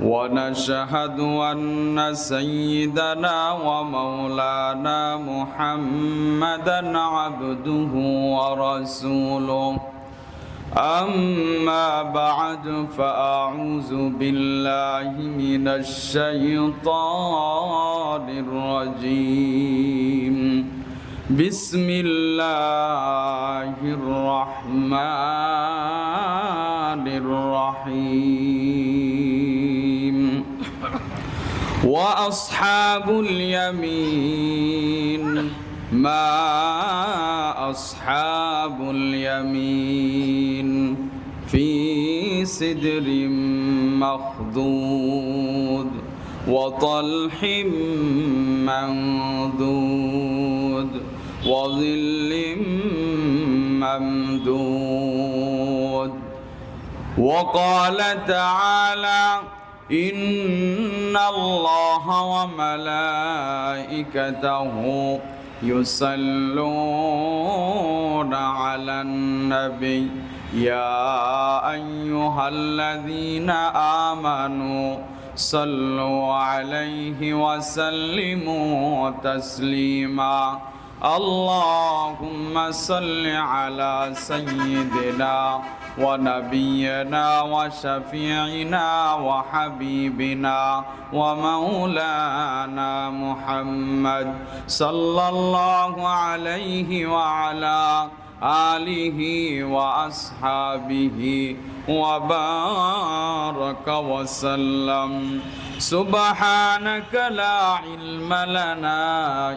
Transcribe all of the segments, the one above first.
ونشهد أن سيدنا ومولانا محمدا عبده ورسوله أما بعد فأعوذ بالله من الشيطان الرجيم بسم الله الرحمن الرحيم وأصحاب اليمين ما أصحاب اليمين في سدر مخضود وطلح منضود وظل ممدود وقال تعالى إن الله وملائكته يصلون على النبي يا أيها الذين آمنوا صلوا عليه وسلموا تسليما اللهم صل على سيدنا ونبينا وشفيعنا وحبيبنا ومولانا محمد صلى الله عليه وعلى آله وأصحابه وبارك وسلم سبحانك لا علم لنا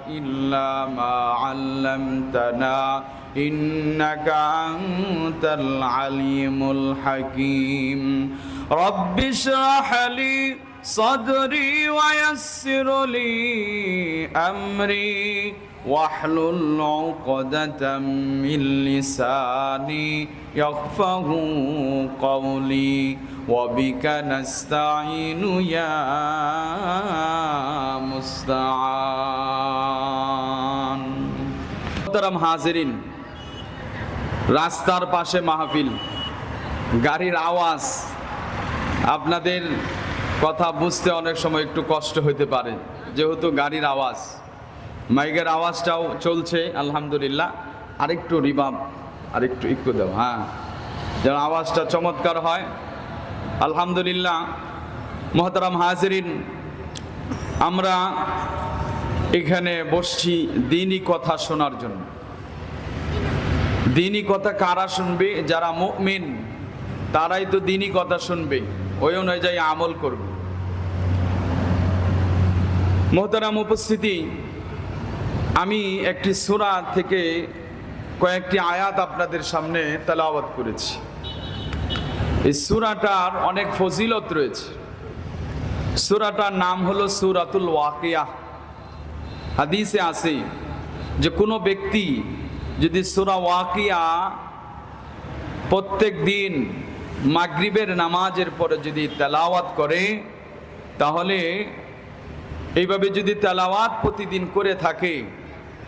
إلا ما علمتنا إنك أنت العليم الحكيم رب اشرح لي صدري ويسر لي أمري واحلل عقدة من لساني يفقه قولي وبك نستعين يا مستعان محترم حاضرين রাস্তার পাশে মাহফিল গাড়ির আওয়াজ আপনাদের কথা বুঝতে অনেক সময় একটু কষ্ট হতে পারে যেহেতু গাড়ির আওয়াজ মাইকের আওয়াজটাও চলছে আলহামদুলিল্লাহ আরেকটু রিভাব আরেকটু ইকো দাও হ্যাঁ যেন আওয়াজটা চমৎকার হয় আলহামদুলিল্লাহ মুহতারাম হাজিরিন আমরা এখানে বসছি দ্বীনি কথা শোনার জন্য দ্বীনি কথা কারা শুনবে যারা মুমিন তারাই তো দ্বীনি কথা শুনবে ওই অনুযায়ী আমল করবে মুহতারাম উপস্থিতি আমি একটি সূরা থেকে কয়েকটি আয়াত আপনাদের সামনে তেলাওয়াত করেছি এই সূরাটার অনেক ফজিলত রয়েছে সূরাটার নাম হলো সূরাতুল ওয়াকিয়া হাদিসে আছে যে কোনো ব্যক্তি যদি সূরা ওয়াকিয়া প্রত্যেক দিন মাগরিবের নামাজের পরে যদি তেলাওয়াত করে তাহলে এইভাবে যদি তেলাওয়াত প্রতিদিন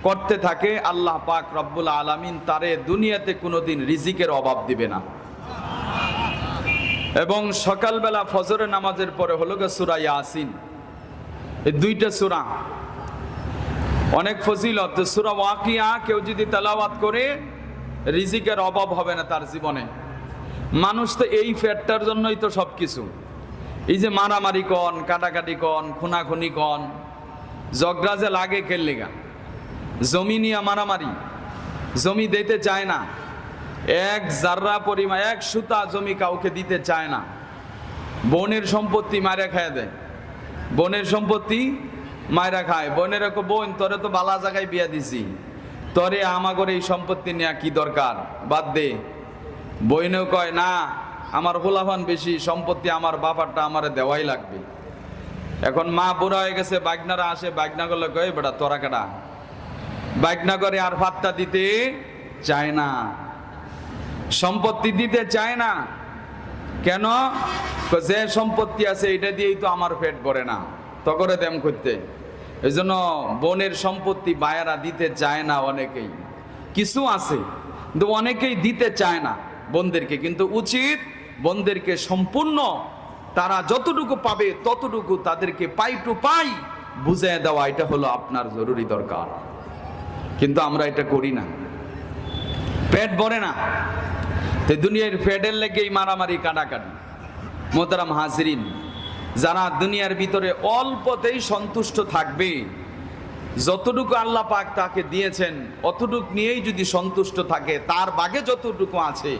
করতে থাকে আল্লাহ পাক রব্বুল আলামিন তারে দুনিয়াতে কোনোদিন রিজিকের অভাব দিবে না এবং সকালবেলা ফজরের নামাজের পরে হলো সূরা ইয়াসিন এই দুইটা সূরা অনেক ফজিলত সূরা ওয়াকিয়া কেউ যদি তেলাওয়াত করে রিজিকের অভাব হবে না তার জীবনে মানুষ তো এই ফ্যাটটার জন্যই তো সব কিছু এই যে মারামারি কন কাটাকাটি কন খুনাখুনি কন ঝগড়া যে লাগে কেল্লিগা জমি নিয়ে মারামারি জমি দিতে চায় না এক জাররা পরিমাণ এক সুতা জমি কাউকে দিতে চায় না বোনের সম্পত্তি মারা খায় দেয় বোনের সম্পত্তি মায়েরা খায় বোনের বোন তোরে তো বালা জায়গায় বিয়া দিছি তোরে আমাগর এই সম্পত্তি নেওয়া কি দরকার বাদ দে বইনেও কয় না আমার হোলাফান বেশি সম্পত্তি আমার বাপারটা আমারে দেওয়াই লাগবে এখন মা বুড়া হয়ে গেছে বাগনারা আসে বাগনা করলে কয় বেটা তোরা কাটা বাগনা করে আর ফাত্তা দিতে চায় না সম্পত্তি দিতে চায় না কেন যে সম্পত্তি আছে এটা দিয়েই তো আমার পেট ভরে না তকরে দেম করতে এই জন্য বোনের সম্পত্তি বায়ারা দিতে চায় না অনেকেই কিছু আছে কিন্তু অনেকেই দিতে চায় না বোনদেরকে কিন্তু উচিত বোনদেরকে সম্পূর্ণ তারা যতটুকু পাবে ততটুকু তাদেরকে পাই টু পাই বুঝিয়ে দেওয়া, এটা হলো আপনার জরুরি দরকার। কিন্তু আমরা এটা করি না, পেট ভরে না, তো দুনিয়ার পেটের লেগেই মারামারি কাটাকাটি। মোহতারাম হাজিরিন, যারা দুনিয়ার ভিতরে অল্পতেই সন্তুষ্ট থাকবে, যতটুকু আল্লাহ পাক তাকে দিয়েছেন অতটুকু নিয়েই যদি সন্তুষ্ট থাকে, তার বাগে যতটুকু আছে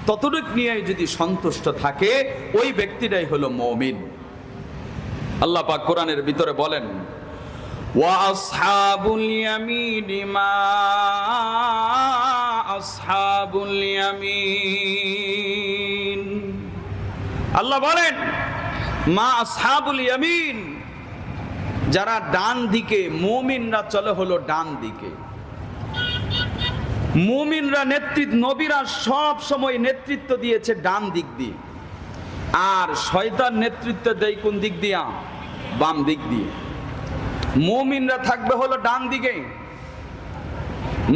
ততটুকু নিয়েই যদি সন্তুষ্ট থাকে, ওই ব্যক্তিটাই হলো মুমিন। আল্লাহ পাক কোরআনের ভিতরে বলেন, ওয়া আসহাবুল ইয়ামিনি মা আসহাবুল ইয়ামিন। আল্লাহ বলেন মা আসহাবুল ইয়ামিন, যারা ডান দিকে, মুমিনরা চলে হলো ডান দিকে। মুমিনরা নবীরা সব সময় নেতৃত্ব দিয়েছে ডান দিক দিয়ে, আর শয়তান নেতৃত্ব দেয় কোন দিক দিয়া? বাম দিক দিয়ে। মুমিনরা থাকবে হলো ডান দিকে।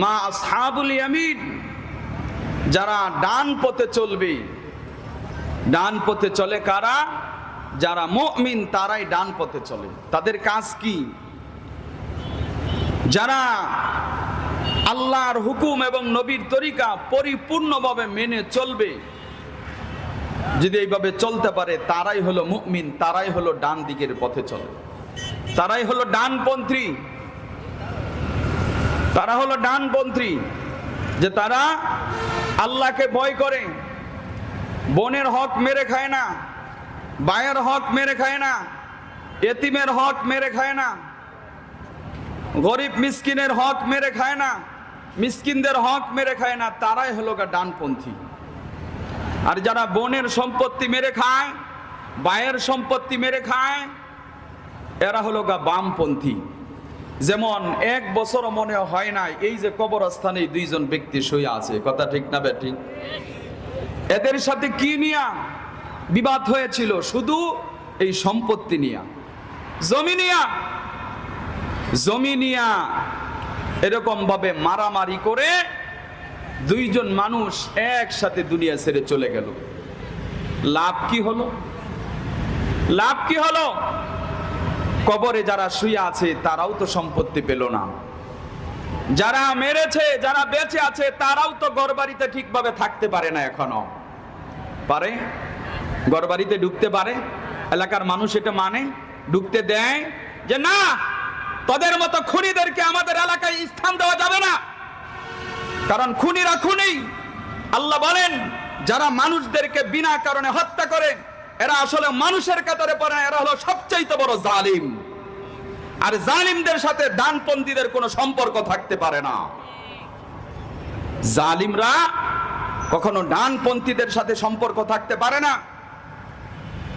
মা আসহাবুল ইয়ামিন, যারা ডান পথে চলবে। ডান পথে চলে কারা? যারা মুমিন তারাই ডান পথে চলে। তাদের কাজ কি? যারা আল্লাহর হুকুম এবং নবীর তরিকা পরিপূর্ণভাবে মেনে চলবে, যদি এইভাবে চলতে পারে তারাই হলো মুমিন, তারাই হলো ডান দিকের পথে চলে, তারাই হলো ডানপন্থী। তারা হলো ডানপন্থী, যে তারা আল্লাহকে ভয় করে, বোনের হক মেরে খায় না, ভাইয়ের হক মেরে খায় না, এতিমের হক মেরে খায় না, গরিব মিসকিনের হক মেরে খায় না, মিসকিনদের হক মেরে খায় না, তারাই হলো ডানপন্থী। আর যারা বোনের সম্পত্তি মেরে খায়, ভাইয়ের সম্পত্তি মেরে খায়, এরা হলো বামপন্থী। যেমন এক বছর মনে হয় না এই যে কবরস্থানে দুইজন ব্যক্তি শুয়ে আছে, কথা ঠিক না বেঠিক? এদের সাথে কি নিয়া বিবাদ হয়েছিল? শুধু এই সম্পত্তি নিয়া, জমি নিয়া। জমি নিয়া এরকম ভাবে মারামারি করে দুইজন মানুষ একসাথে দুনিয়া ছেড়ে চলে গেল। লাভ কি হলো? লাভ কি হলো? কবরে যারা শুয়ে আছে তারাও তো সম্পত্তি পেল না, যারা মেরেছে, যারা বেঁচে আছে তারাও তো ঘরবাড়িতে ঠিকভাবে থাকতে পারে না। এখনো পারে? ঘরবাড়িতে ঢুকতে পারে? এলাকার মানুষ এটা মানে? ঢুকতে দেয়? যে না, তোদের মতো খুনিদেরকে আমাদের এলাকায় স্থান দেওয়া যাবে না, কারণ খুনিরা খুনি। আল্লাহ বলেন যারা মানুষদেরকে বিনা কারণে হত্যা করে এরা আসলে মানুষের কাতারে পড়ে না, এরা হলো সবচাইতে বড় জালিম। আর জালিমদের সাথে ডানপন্থীদের কোনো সম্পর্ক থাকতে পারে না। জালিমরা কখনো ডানপন্থীদের সাথে সম্পর্ক থাকতে পারে না।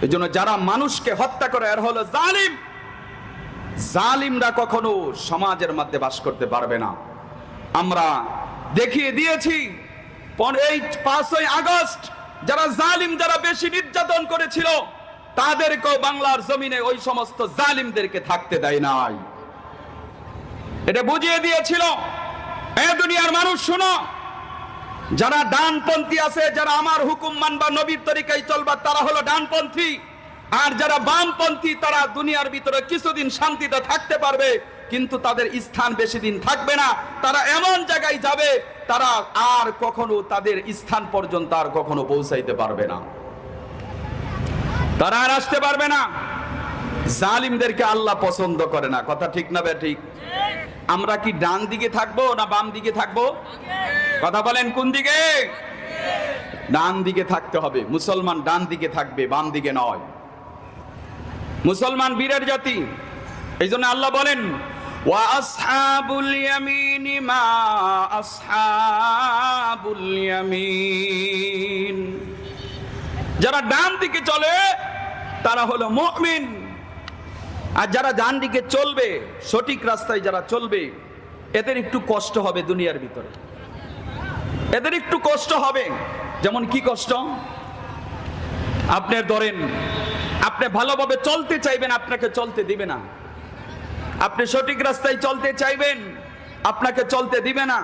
এজন্য যারা মানুষকে হত্যা করে এরা হলো জালিম। জালিমরা কখনো সমাজের মধ্যে বাস করতে পারবে না। আমরা দেখিয়ে দিয়েছি এই 5ই আগস্ট যারা জালিম, যারা বেশি নির্যাতন করেছিল তাদেরকেও বাংলার জমিনে ওই সমস্ত জালিমদেরকে থাকতে দেয় নাই। এটা বুঝিয়ে দিয়েছিল। এ দুনিয়ার মানুষ শুনো, যারা ডানপন্থী আছে, যারা আমার হুকুম মানবা, নবীর তরিকায় চলবা, তারা হলো ডানপন্থী। আর যারা বামপন্থী তারা দুনিয়ার ভিতরে কিছুদিন শান্তিতে থাকতে পারবে, কিন্তু তাদের স্থান বেশি দিন থাকবে না। তারা এমন জায়গায় যাবে তারা আর কখনো তাদের স্থান পর্যন্ত আর কখনো পৌঁছাইতে পারবে না, তারা আর আসতে পারবে না। জালিমদেরকে আল্লাহ পছন্দ করে না, কথা ঠিক না বেঠিক? আমরা কি ডান দিকে থাকবো না বাম দিকে থাকবো? কথা বলেন, কোন দিকে? ডান দিকে থাকতে হবে। মুসলমান ডান দিকে থাকবে, বাম দিকে নয়। মুসলমান বীরের জাতি। এই জন্য আল্লাহ বলেন ওয়া আসহাবুল ইয়ামিনি মা আসহাবুল ইয়ামিন, যারা ডান দিকে চলে তারা হলো মুমিন। আর যারা ডান দিকে চলবে, সঠিক রাস্তায় যারা চলবে, এদের একটু কষ্ট হবে দুনিয়ার ভিতরে, এদের একটু কষ্ট হবে। যেমন কি কষ্ট? আপনি ধরেন আপনি ভালোভাবে চলতে চাইবেন, আপনাকে চলতে দিবে না। আপনি সঠিক রাস্তায় চলতে চাইবেন, আপনাকে চলতে দিবে না।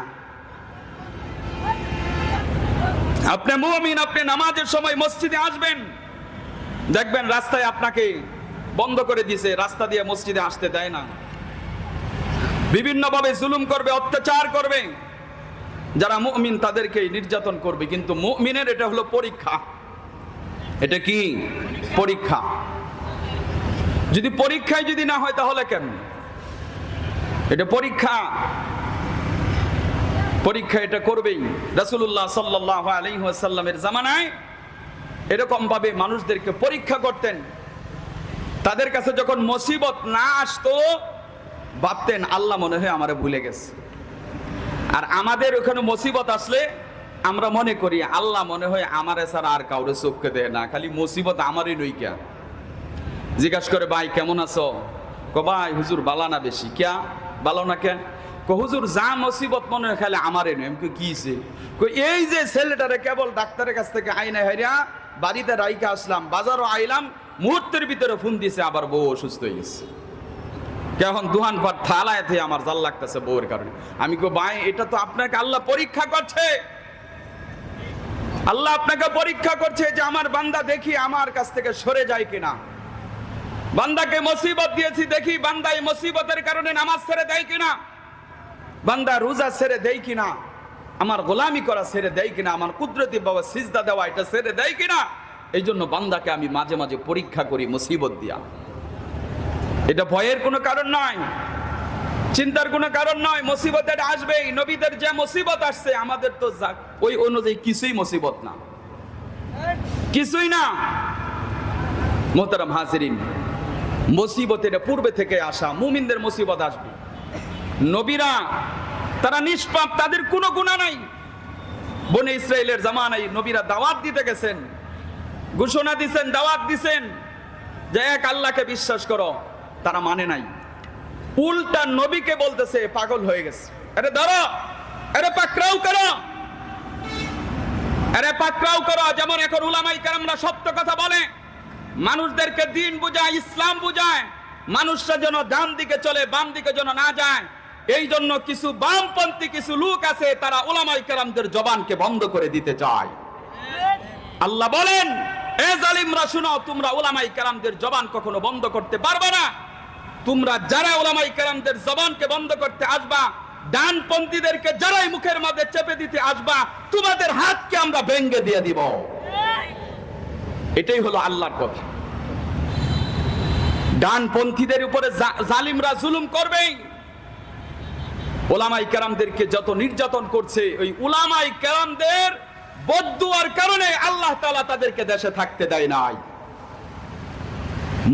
আপনি মুমিন, আপনি নামাজের সময় মসজিদে আসবেন, দেখবেন রাস্তায় আপনাকে বন্ধ করে দিয়েছে, রাস্তা দিয়ে মসজিদে আসতে দেয় না, বিভিন্নভাবে জুলুম করবে, অত্যাচার করবে। যারা মুমিন তাদেরকে নির্যাতন করবে। কিন্তু মুমিনের এটা হলো পরীক্ষা। এটা কি পরীক্ষা? যদি পরীক্ষায় যদি না হয় তাহলে কেমন? এটা পরীক্ষা, পরীক্ষা এটা করবেই। রাসূলুল্লাহ সাল্লাল্লাহু আলাইহি ওয়াসাল্লামের জামানায় এরকম ভাবে মানুষদেরকে পরীক্ষা করতেন। তাদের কাছে যখন মুসিবত না আসতো ভাবতেন আল্লাহ মনে হয় আমারে ভুলে গেছে। আর আমাদের ওখানে মুসিবত আসলে আমরা মনে করি আল্লাহ মনে হয় আমারে ছাড়া আর কাউরে চোখকে দেয় না, খালি মুসিবত আমারই নইকা। জিজ্ঞাসা করে ভাই কেমন আছো? ভাই হুজুর বালা না বেশি। ক্যা বালো না? কে হুজুর যা মুসিবত মনে হয় খালি আমারে নয়। আমি কিছে? এই যে ছেলেটারে কেবল ডাক্তারের কাছ থেকে আইনা হাইরা বাড়িতে রাইকা আসলাম, বাজারও আইলাম, মুহূর্তের ভিতরে ফোন দিছে আবার বউ অসুস্থ হয়ে গেছে। এখন দুহান পর থালায় থেকে আমার জাল লাগতেছে বউয়ের কারণে। আমি ভাই এটা তো আপনাকে আল্লাহ পরীক্ষা করছে। আল্লাহ আপনাকে পরীক্ষা করছে যে আমার বান্দা দেখি আমার কাছ থেকে সরে যায় কিনা। বান্দাকে মুসিবত দিয়েছি, দেখি বান্দা এই মুসিবতের কারণে নামাজ ছেড়ে দেয় কিনা, বান্দা রোজা ছেড়ে দেয় কিনা, আমার গোলামি করা ছেড়ে দেয় কিনা, আমার কুদরতি বাবা সিজদা দেওয়া এটা ছেড়ে দেয় কিনা। এই জন্য বান্দাকে আমি মাঝে মাঝে পরীক্ষা করি মুসিবত দিয়া। এটা ভয়ের কোনো কারণ নয়, চিন্তার কোনো কারণ নয়। মুসিবত এটা আসবেই। নবীদের যে মুসিবত আসছে আমাদের তো ওই অনুযায়ী কিছুই মুসিবত না, কিছুই না। মোহতারাম হাজিরিন, মুসিবত এটা পূর্বে থেকে আসা। মুমিনদের মুসিবত আসবে। নবীরা তারা নিষ্পাপ, তাদের কোনো গুনাহ নাই। বনে ইসরাইলের জামানায় নবীরা দাওয়াত দিতে গেছেন, ঘোষণা দিছেন, দাওয়াত দিছেন যে এক আল্লাহকে বিশ্বাস করো। তারা মানে নাই, উল্টা নবীকে বলতেছে পাগল হয়ে গেছে, আরে ধরো, আরে পাকড়াও করো, আরে পাকড়াও করো। যেমন এখন উলামায়ে কেরামরা সত্য কথা বলে, মানুষদেরকে দিন বুঝায়, ইসলাম বুঝায়, মানুষরা যেন ডান দিকে চলে, বাম দিকে যেন না যায়। এই জন্য কিছু বামপন্থী কিছু লোক আছে, তারা উলামায়ে কেরামদের জবানকে বন্ধ করে দিতে চায়। আল্লাহ বলেন, এ জালিমরা শুনো, তোমরা উলামায়ে কেরামদের জবান কখনো বন্ধ করতে পারবে না। তোমরা যারা উলামায়ে কেরামদের জবানকে বন্ধ করতে আসবা, ডানপন্থীদেরকে যারাই মুখের মধ্যে চেপে দিতে আসবা, তোমাদের হাতকে আমরা ভেঙে দিয়ে দিব। এটাই হলো আল্লাহর কথা। ডানপন্থীদের উপরে জালিমরা জুলুম করবেই। উলামায়ে কেরামদেরকে যত নির্যাতন করছে, ওই উলামায়ে কেরামদের বদদুয়ার কারণে আল্লাহ তাআলা তাদেরকে দেশে থাকতে দেয় নাই।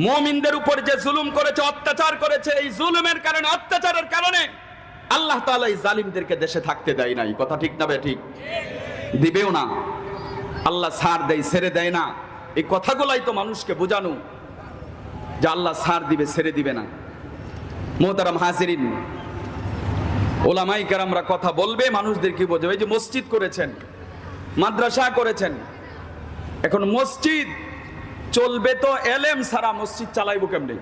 মুমিনদের উপর যে জুলুম করেছে, অত্যাচার করেছে, এই জুলুমের কারণে, অত্যাচারের কারণে আল্লাহ তাআলা এই জালিমদেরকে দেশে থাকতে দেয় নাই। কথা ঠিক না বে ঠিক? দিবেও না। আল্লাহ ছাড় দেয়, ছেড়ে দেয় না। এই কথাগুলাই তো মানুষকে বোঝানো যে আল্লাহ ছাড় দিবে, ছেড়ে দিবে না। মুহতারাম হাজিরিন, উলামায়ে কেরামরা কথা বলবে, মানুষদেরকে বোঝাবে। এই যে মসজিদ করেছেন, মাদ্রাসা করেছেন, এখন মসজিদ চলবে তো এলেম ছাড়া মসজিদ চালাইবো কেমনে?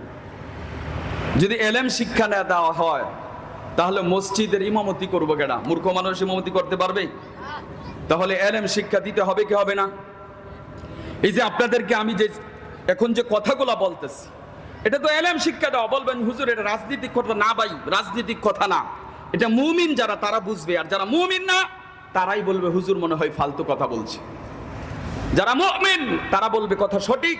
যদি এলেম শিক্ষা না দেওয়া হয় তাহলে মসজিদের ইমামতি করবো কেডা? মূর্খ মানুষ ইমামতি করতে পারবে? তাহলে এলেম শিক্ষা দিতে হবে কি হবে না? এই যে আপনাদেরকে আমি যে এখন যে কথাগুলা বলতেছি, এটা তো এলেম শিক্ষা দেওয়া। বলবেন হুজুর এটা রাজনীতিক কথা না। ভাই, রাজনীতিক কথা না, এটা মুমিন যারা তারা বুঝবে, আর যারা মুমিন না তারাই বলবে হুজুর মনে হয় ফালতু কথা বলছে। যারা মুমিন তারা বলবে কথা সঠিক।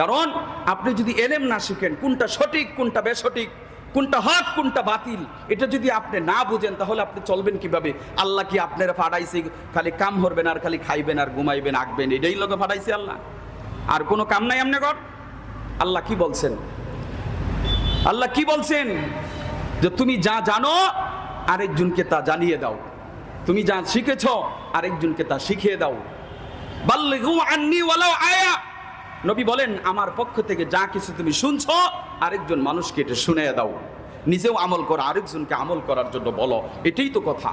কারণ আপনি যদি এলেম না শিখেন, কোনটা সঠিক কোনটা বেসঠিক, কোনটা হক কোনটা বাতিল, এটা যদি আপনি না বুঝেন তাহলে আপনি চলবেন কিভাবে? আল্লাহ কি আপনারা ফাটাইছে খালি কাম করবেন আর খালি খাইবেন আর ঘুমাইবেন, আঁকবেন, এটাই লোকে ফাটাইছে আল্লাহ? আর কোনো কাম নাই আপনি কর? আল্লাহ কি বলছেন? আল্লাহ কি বলছেন? যে তুমি যা জানো আরেকজনকে তা জানিয়ে দাও, তুমি যা শিখেছ আরেকজনকে তা শিখিয়ে দাও। বাল্লিগু আন্নি ওয়ালাউ আয়া, নবী বলেন আমার পক্ষ থেকে যা কিছু তুমি শুনছো আরেকজন মানুষকে এটা শুনিয়ে দাও। নিজেও আমল করো, আরেকজনকে আমল করার জন্য বলো। এটাই তো কথা।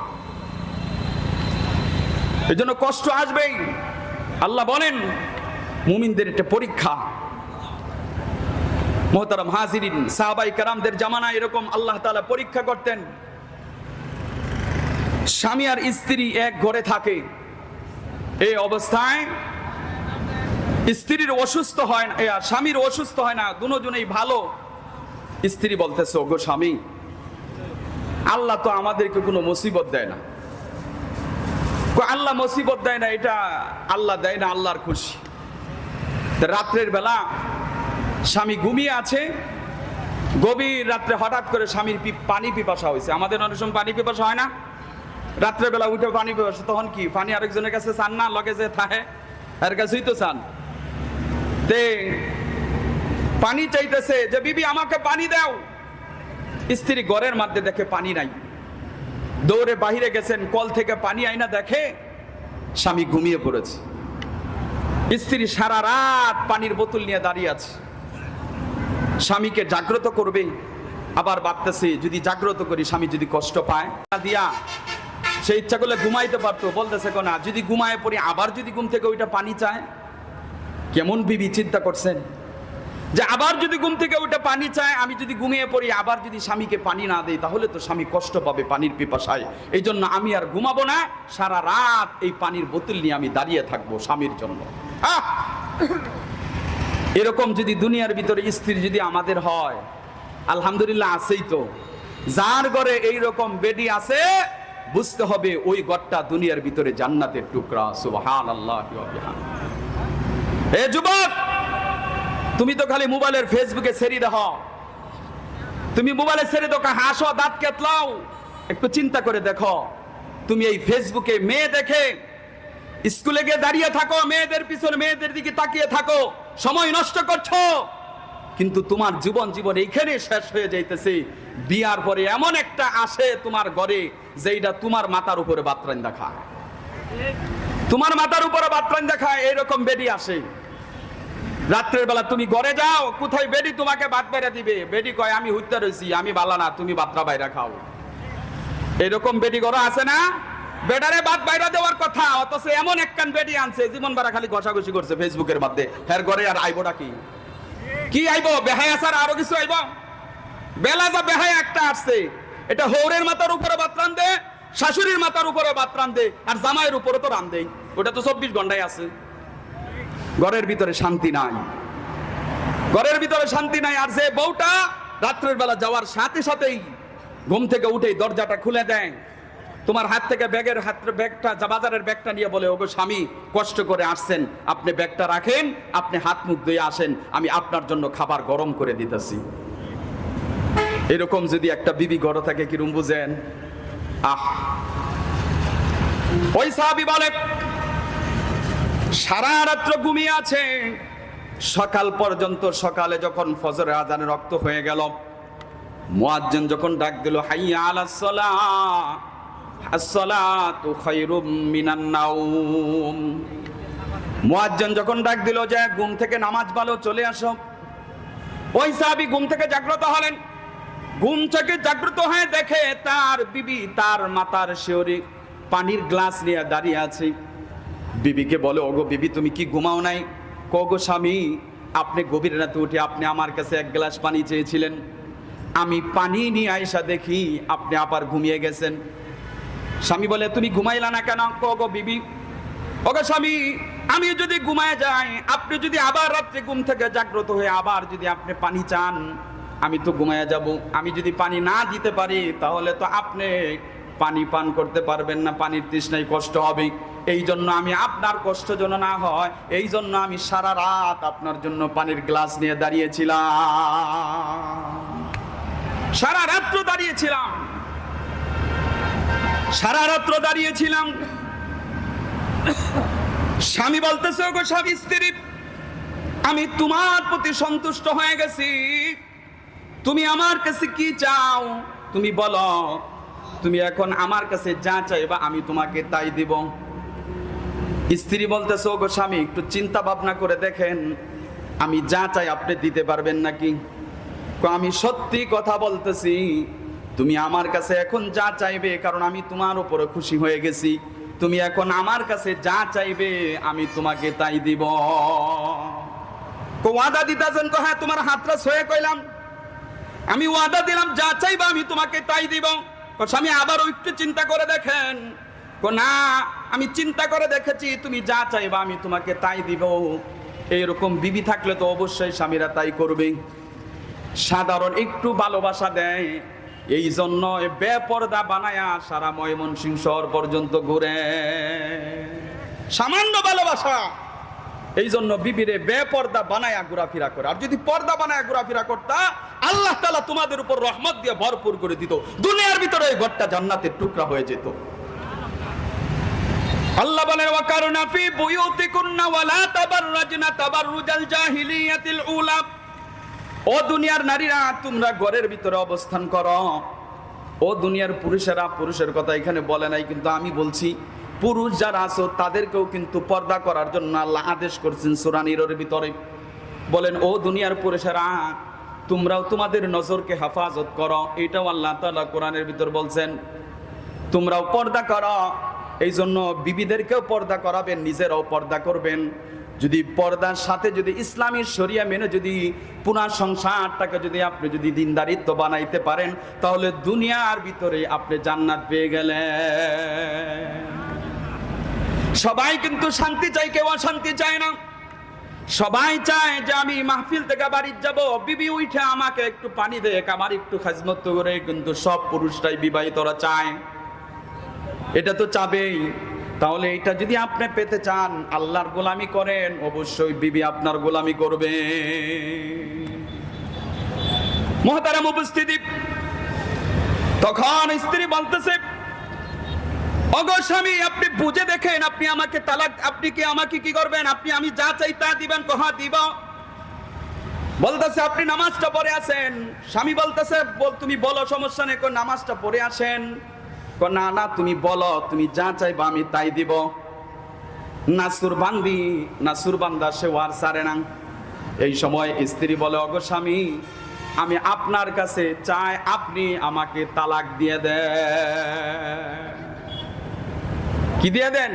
এজন্য কষ্ট আসবেই। আল্লাহ বলেন মুমিনদের এটা পরীক্ষা। মুহতারাম হাজিরিন, সাহাবায়ে কেরামদের জামানায় এরকম আল্লাহ তাআলা পরীক্ষা করতেন। স্বামী আর স্ত্রী এক ঘরে থাকে, এই অবস্থায় স্ত্রীর অসুস্থ হয় না, স্বামীর অসুস্থ হয় না, দুজনেই ভালো। স্ত্রী বলতেছে, ওগো স্বামী, আল্লাহ তো আমাদেরকে কোনো মুসিবত দেয় না। আল্লাহ মুসিবত দেয় না, এটা আল্লাহ দেয় না, আল্লাহর খুশি। রাত্রের বেলা স্বামী ঘুমিয়ে আছে, গভীর রাত্রে হঠাৎ করে স্বামীর পানি পিপাসা হয়েছে। আমাদের অনেক সময় পানি পিপাসা হয় না, রাত্রের বেলা উঠে পানি পিপাসা, তখন কি পানি আরেকজনের কাছে চান না, লগে যে থাকে এর কাছেই তো চান। তে পানি চাইতেছে যে বিবি আমাকে পানি দাও। স্ত্রী ঘরের মধ্যে দেখে পানি নাই, দৌড়ে বাহিরে গেছেন, কল থেকে পানি আইনা দেখে স্বামী ঘুমিয়ে পড়েছে। স্ত্রী সারা রাত পানির বোতল নিয়ে দাঁড়িয়ে আছে, স্বামীকে জাগ্রত করবে, আবার ভাবতেছে যদি জাগ্রত করি স্বামী যদি কষ্ট পায় দিয়া সে ইচ্ছা করলে ঘুমাইতে পারতো। বলতেছে না, যদি ঘুমায় পড়ি আবার যদি ঘুম থেকে ওইটা পানি চায়। কেমন বিবি চিন্তা করছেন যে আবার যদি ঘুম থেকে ওইটা পানি চায়, আমি যদি ঘুমিয়ে পড়ি আবার যদি স্বামীকে পানি না দেই তাহলে তো স্বামী কষ্ট পাবে পানির পিপাসায়। এই জন্য আমি আর ঘুমাবো না, সারা রাত এই পানির বোতল নিয়ে আমি দাঁড়িয়ে থাকবো স্বামীর জন্য। এরকম যদি দুনিয়ার ভিতরে স্ত্রী যদি আমাদের হয়, আলহামদুলিল্লাহ আছেই তো। যার ঘরে এইরকম বেডি আছে বুঝতে হবে ওই ঘরটা দুনিয়ার ভিতরে জান্নাতের টুকরা। সুবহানাল্লাহ ওয়া বিহামদিহি। এ যুবক, তুমি তো খালি মোবাইলের ফেসবুকে ছেড়ে দাও, তুমি মোবাইলে ছেড়ে দাও, হাসো, দাঁত কেতলাও। একটু চিন্তা করে দেখো, তুমি এই ফেসবুকে মেয়ে দেখে স্কুলে গিয়ে দাঁড়িয়ে থাকো, মেয়েদের পিছনে মেয়েদের দিকে তাকিয়ে থাকো, সময় নষ্ট করছো, কিন্তু তোমার জীবন এইখানে শেষ হয়ে যাইতেছে। বিয়ার পরে এমন একটা আসে তোমার ঘরে যেটা তোমার মাথার উপরে বাতরান দেখায়, তোমার মাথার উপরে বাতরান দেখায়। এইরকম বেডি আসে। রাত্রের বেলা তুমি ঘরে যাও, কোথায় বেডি তোমাকে ভাত বাইরা দিবে। বেডি কয় আমি হুইতে রয়েছি, আমি বালা না, তুমি বাতরা বাইরা খাও। এরকম বেডি ঘর আছে না? বেডারে ভাত বাইরা দেওয়ার কথা, অথচ এমন একখান বেডি আনছে জীবন বারা খালি ঘষাঘষি করছে ফেসবুকের মধ্যে। হের ঘরে আর আইবোটা কি আইবো? বেহাই আসার আরো কিছু আইব? বেলা যা বেহাই একটা আসছে, এটা হৌরের মাথার উপরে ভাত রান্ধে, শাশুড়ির মাথার উপরে ভাত রান্ধে, আর জামাইয়ের উপরে তো রান্ধেই। ওটা তো 24 ঘন্টায় আছে। ঘরের ভিতরে শান্তি নাই, ঘরের ভিতরে শান্তি নাই। আর যে বউটা রাত্রের বেলা যাওয়ার সাথে সাথেই ঘুম থেকে উঠেই দরজাটা খুলে দেয়, তোমার হাত থেকে ব্যাগটা বাজারের ব্যাগটা নিয়ে বলে, ওগো স্বামী কষ্ট করে আসছেন, আপনি ব্যাগটা রাখেন, আপনি হাত মুখ ধুয়ে আসেন, আমি আপনার জন্য খাবার গরম করে দিতেছি। এরকম যদি একটা বিবি ঘরে থাকে কিরম বুঝেন? ওই সাহাবী বলে, সারা রাত্র ঘুমিয়ে আছে, সকাল পর্যন্ত। সকালে যখন ফজরের আজানে রক্ত হয়ে গেল, মুয়াজ্জিন যখন ডাক দিল, হাইয়া আলাস সালাহ, আসসালাতু খায়রুম মিনান নাওম। মুয়াজ্জিন যখন ডাক দিল যে ঘুম থেকে নামাজ ভালো, চলে আসো, ওই সাহাবী ঘুম থেকে জাগ্রত হলেন। ঘুম থেকে জাগ্রত হয়ে দেখে তার বিবি তার মাথার শিওরে পানির গ্লাস নিয়ে দাঁড়িয়ে আছে। বিবিকে বলে, ওগো বিবি তুমি কি ঘুমাও নাই? কগো স্বামী, আপনি গভীর রাতে উঠে আপনি আমার কাছে এক গ্লাস পানি চেয়েছিলেন, আমি পানি নিয়ে আইসা দেখি আপনি আবার ঘুমিয়ে গেছেন। স্বামী বলে, তুমি ঘুমাইলা না কেন? কগো বিবি, ওগো স্বামী, আমি যদি ঘুমায় যাই, আপনি যদি আবার রাত্রে ঘুম থেকে জাগ্রত হয়ে আবার যদি আপনি পানি চান, আমি তো ঘুমায় যাব। আমি যদি পানি না দিতে পারি তাহলে তো আপনি পানি পান করতে পারবেন না, পানির তৃষ্ণায় কষ্ট হবে। এই জন্য আমি আপনার কষ্ট যেন না হয়, এই জন্য আমি সারা রাত আপনার জন্য পানির গ্লাস নিয়ে দাঁড়িয়েছিলাম, সারা রাত্র দাঁড়িয়েছিলাম, সারা রাত্র দাঁড়িয়েছিলাম। স্বামী বলতেছে, ওগো স্বামী স্ত্রী, আমি তোমার প্রতি সন্তুষ্ট হয়ে গেছি, তুমি আমার কাছে কি চাও তুমি বলো, তুমি এখন আমার কাছে যা চাইবা আমি তোমাকে তাই দিব। স্ত্রী বলতেছে, ওগো স্বামী একটু চিন্তা ভাবনা করে দেখেন, আমি যা চাই আপনি দিতে পারবেন নাকি? আমি সত্যি কথা বলতেছি, তুমি আমার কাছে এখন যা চাইবে, কারণ আমি তোমার উপরে খুশি হয়ে গেছি, তুমি এখন আমার কাছে যা চাইবে আমি তোমাকে তাই দিব। ওয়াদা দিতেছেন তো? হ্যাঁ, তোমার হাতটা ছুঁয়ে কইলাম, আমি ওয়াদা দিলাম যা চাইবা আমি তোমাকে তাই দিব। স্বামী আবারও একটু চিন্তা করে দেখেন, না আমি চিন্তা করে দেখেছি, তুমি যা চাইবা আমি তোমাকে তাই দিব। এইরকম বিবি থাকলে তো অবশ্যই স্বামীরা তাই করবে, সাধারণ একটু ভালোবাসা দেয়, এই জন্য বেপরদা বানায়া সারা ময়মনসিংহ শহর পর্যন্ত ঘুরে, সামান্য ভালোবাসা, এই জন্য বিবিরে বেপর্দা বানায়া ঘোরাফেরা করে। আর যদি পর্দা বানায়া ঘোরাফেরা করতা, আল্লাহ তাআলা তোমাদের উপর রহমত দিয়ে ভরপুর করে দিত, দুনিয়ার ভিতরে এই ঘরটা জান্নাতের টুকরা হয়ে যেত। আল্লাহ বলেন ওয়াকারনা ফি বুয়ুতিকুন্না ওয়ালা তাবাররাজনা তাবাররুজাল জাহিলিয়াতিল উলা, ও দুনিয়ার নারীরা তোমরা ঘরের ভিতরে অবস্থান করো। ও দুনিয়ার পুরুষেরা, পুরুষের কথা এখানে বলে নাই, কিন্তু আমি বলছি পুরুষ যারা আছো তাদেরকেও কিন্তু পর্দা করার জন্য আল্লাহ আদেশ করছেন সূরা নূরের ভিতরে। বলেন ও দুনিয়ার পুরুষেরা তোমরাও তোমাদের নজরকে হেফাজত করো, এটাও আল্লাহ তাআলা কোরআনের ভিতর বলছেন, তোমরাও পর্দা করো। এই জন্য বিবিদেরকেও পর্দা করাবেন, নিজেরাও পর্দা করবেন। যদি পর্দার সাথে যদি ইসলামী শরিয়া মেনে যদি পুরা সংসারটাকে যদি আপনি যদি দিনদারিত্ব বানাইতে পারেন, তাহলে দুনিয়ার ভিতরে আপনি জান্নাত পেয়ে গেলেন। সবাই কিন্তু শান্তি চায়, কেউ অশান্তি চায় না। সবাই চায় যে আমি মাহফিল থেকে বাড়ি যাব, বিবি উঠে আমাকে একটু পানি দেখ, আমার একটু খাজমত করে, কিন্তু সব পুরুষরাই বিবাহিতরা চায়, এটা তো চাবেই। তাহলে এটা যদি আপনি পেতে চান, আল্লাহর গোলামি করেন, অবশ্যই বিবি আপনার গোলামি করবে। মুহতারাম উপস্থিতি, তখন স্ত্রী বলতেছে, ওগো স্বামী আপনি বুঝে দেখেন, আপনি আমাকে তালাক, আপনি কি আমাকে কি করবেন, আপনি আমি যা চাই তা দিবেন? কহা দিব। বলতেছে আপনি নামাজটা পড়ে আসেন। স্বামী বলতেছে তুমি বলো, সমস্যা নেই, নামাজটা পড়ে আসেন। না না তুমি বলো, তুমি যা চাইবা আমি তাই দিব। নাসুর বান্দি, নাসুর বান্দা সে আর সারে না। এই সময় স্ত্রী বলে, ওগো স্বামী আমি আপনার কাছে চাই আপনি আমাকে তালাক দিয়ে দেন। কি দিয়ে দেন?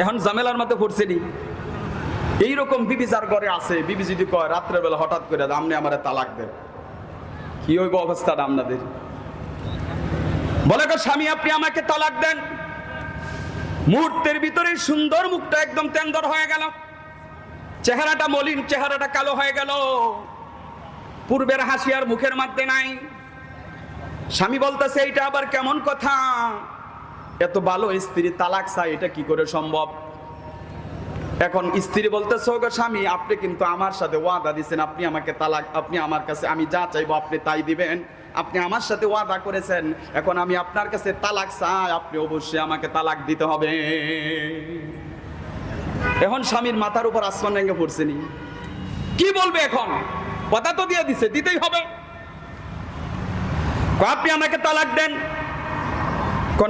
এখন ঝামেলার মধ্যে পড়ছেনি। এইরকম বিবি যার ঘরে আছে, বিবি যদি কয় রাত্রেবেলা হঠাৎ করে আপনি আমারে তালাক দেন, কি হইব অবস্থাটা আপনাদের? বলে গো স্বামী আপনি আমাকে তালাক দেন। মুহূর্তের ভিতরে সুন্দর মুখটা একদম তেন্দর হয়ে গেল, চেহারাটা মলিন, চেহারাটা কালো হয়ে গেল, পূর্বের হাসি আর মুখের মধ্যে নাই। স্বামী বলতেছে এইটা আবার কেমন কথা, এত ভালো স্ত্রী তালাক চায়, এটা কি করে সম্ভব? এখন স্ত্রী বলতেছে, ওগো স্বামী আপনি কিন্তু আমার সাথে ওয়াদা দিয়েছেন, আপনি আমাকে তালাক, আপনি আমার কাছে আমি যা চাইবো আপনি তাই দিবেন, আপনি আমার সাথে ওয়াদা করেছেন, এখন আমি আপনার কাছে তালাক চাই, আপনি অবশ্যই আমাকে তালাক দিতে হবে। এখন স্বামীর মাথার উপর আসমান ভেঙে পড়ছেনি, কি বলবে? এখন কথা তো দিয়ে দিছে, দিতেই হবে। আপনি আমাকে তালাক দেন।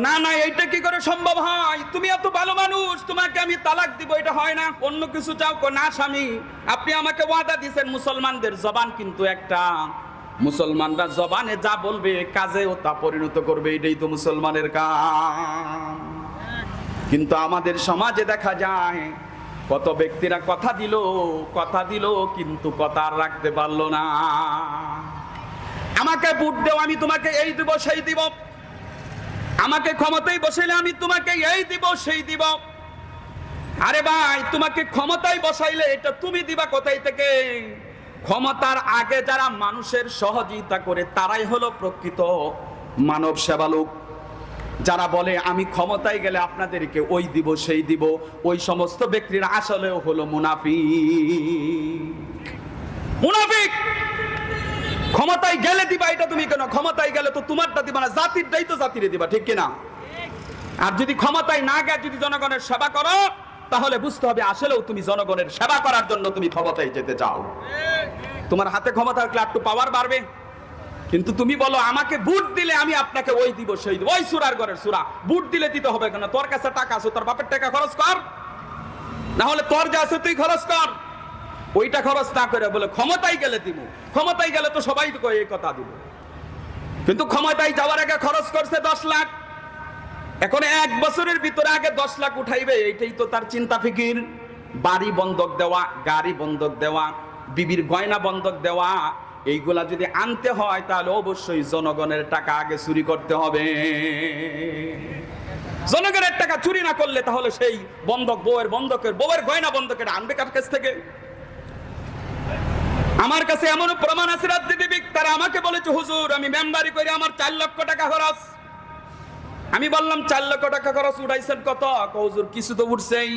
না না এইটা কি করে সম্ভব হয়, তুমি এত ভালো মানুষ, তোমাকে আমি তালাক দিব, এটা হয় না, অন্য কিছু চাও। না স্বামী আপনি আমাকে ওয়াদা দিয়েছেন। মুসলমানদের জবান কিন্তু একটা, মুসলমানরা জবানে যা বলবে কাজেও তা পরিণত করবে, এটাই তো মুসলমানের কাম। কিন্তু আমাদের সমাজে দেখা যায় কত ব্যক্তিরা কথা দিল কিন্তু কথা আর রাখতে পারলো না। আমাকে ভোট দেও, আমি তোমাকে এই দিব সেই দিব, আমাকে ক্ষমতায় বসাইলে আমি তোমাকে এই দিব সেই দিব। আরে ভাই তোমাকে ক্ষমতায় বসাইলে এটা তুমি দিবা কোথায় থেকে? ক্ষমতার আগে যারা মানুষের সহযোগিতা করে তারাই হলো প্রকৃত মানব সেবা লোক। যারা বলে আমি ক্ষমতায় গেলে আপনাদেরকে ওই দিব সেই দিব, ওই সমস্ত ব্যক্তিরা আসলেও হলো মুনাফিক। মুনাফিক ক্ষমতায় গেলে দিবা, এটা তুমি কেন? ক্ষমতায় গেলে তো তোমারটা দিবা না, জাতিরটাই তো জাতিরে দিবা, ঠিক কিনা? আর যদি ক্ষমতায় না গিয়ে যদি জনগণের সেবা করো, তাহলে বুঝতে হবে আসলেও তুমি জনগণের সেবা করার জন্য তুমি ক্ষমতায় যেতে চাও। তোমার হাতে ক্ষমতা থাকলে একটু পাওয়ার বাড়বে, কিন্তু তুমি বলো আমাকে ভোট দিলে আমি আপনাকে ওই দিব সেই দিব। ওই সুরার ঘরের সুরা, ভোট দিলে দিতে হবে কেন? তোর কাছে টাকা আছে, তোর বাপের টাকা খরচ কর, না হলে তোর যা আছে তুই খরচ কর। ওইটা খরচ না করে বলে ক্ষমতায় গেলে দিব, ক্ষমতায় গেলে তো সবাই তো এই কথা দিব। কিন্তু ক্ষমতায় যাওয়ার আগে খরচ করছে 10 লাখ, এখন 1 বছরের ভিতরে আগে 10 লাখ উঠাইবে, এইটাই তো তার চিন্তা ফিকির। বাড়ি বন্ধক দেওয়া, গাড়ি বন্ধক দেওয়া, বিবির গয়না বন্ধক দেওয়া, এইগুলা যদি আনতে হয় তাহলে অবশ্যই জনগণের টাকা আগে চুরি করতে হবে। জনগণের টাকা চুরি না করলে তাহলে সেই বন্ধক বউয়ের গয়না বন্ধকের আনবে কার কাছ থেকে? আমার কাছে এমনও প্রমাণ আছে, রাজনীতিবিদ তারা আমাকে বলেছে, হুজুর আমি মেম্বারি করে আমার 4 লক্ষ টাকা খরচ। আমি বললাম 4 লক্ষ টাকা খরচ উঠাইছেন কত? হুজুর কিছু তো উঠছেই।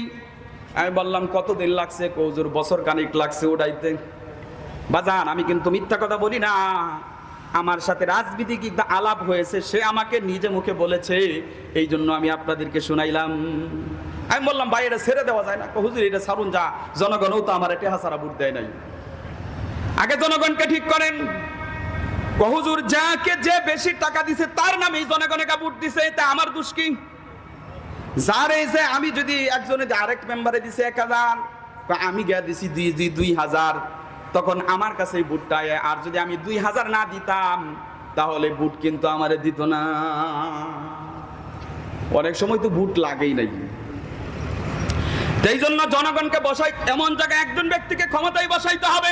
আমি বললাম কতদিন লাগছে? হুজুর বছর খানিক লাগছে উঠাইতে। বাজান আমি কিন্তু মিথ্যা কথা বলি না, আমার সাথে রাজনীতিক আলাপ হয়েছে, সে আমাকে নিজে মুখে বলেছে, এই জন্য আমি আপনাদেরকে শুনাইলাম। আমি বললাম ভাই এটা ছেড়ে দেওয়া যায় না? হুজুর এটা ছাড়ুন, যা জনগণও তো আমার এটা হাসারা ভোট দেয় নাই, আগে জনগণকে ঠিক করেন। হুজুর যাকে যে বেশি টাকা দিছে তার নামে জনগণকে ভোট দিছে, তা আমার দোষ কি? যার এই যে আমি যদি একজনে আরেক মেম্বারে দিছে 1000, আমি গিয়া দিছি 2000, তখন আমার কাছে ভোটটা, আর যদি আমি 2000 না দিতাম তাহলে ভোট কিন্তু আমারে দিত না। অনেক সময় তো ভোট লাগেই নাই। এই জন্য জনগণকে বসাই এমন জায়গায় একজন ব্যক্তিকে ক্ষমতায় বসাইতে হবে,